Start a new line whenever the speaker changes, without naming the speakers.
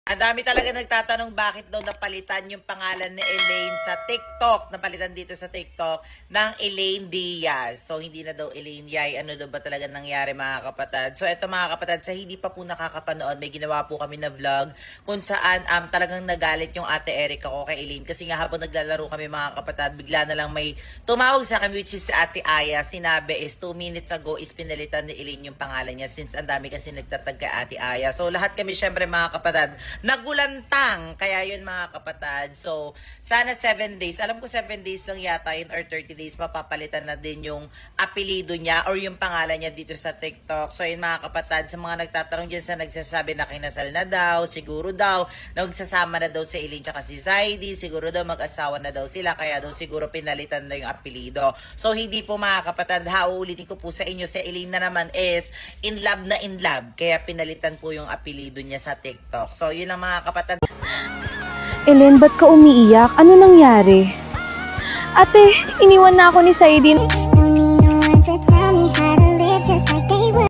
Ang dami talaga nagtatanong bakit daw napalitan yung pangalan ni Elaine sa TikTok. Napalitan dito sa TikTok ng Elaine Diaz. So, hindi na daw Elaine Yay. Ano daw ba talaga nangyari mga kapatid? So, eto mga kapatid, sa hindi pa po nakakapanood, may ginawa po kami na vlog kung saan talagang nagalit yung ate Erica ko kay Elaine. Kasi nga habang naglalaro kami mga kapatid, bigla na lang may tumawag sa akin which is si ate Aya. Sinabi is 2 minutes ago is pinalitan ni Elaine yung pangalan niya since ang dami kasi nagtatag kay ate Aya. So, lahat kami syempre mga kapatid, nagulantang. Kaya yun mga kapatid. So, sana 7 days. Alam ko 7 days lang yata yun or 30 days mapapalitan na din yung apelido niya or yung pangalan niya dito sa TikTok. So, yun mga kapatid, sa mga nagtatanong dyan sa nagsasabi na kinasal na daw, siguro daw, nagsasama na daw si Elaine tsaka si Zaidi, siguro daw mag-asawa na daw sila, kaya daw siguro pinalitan na yung apelido. So, hindi po mga kapatid, uulitin ko po sa inyo, si Elaine na naman is in love na in love, kaya pinalitan po yung apelido niya sa TikTok. So, yun ang mga kapatid.
Ellen, ba't ka umiiyak? Ano nangyari? Ate, iniwan na ako ni Saidin.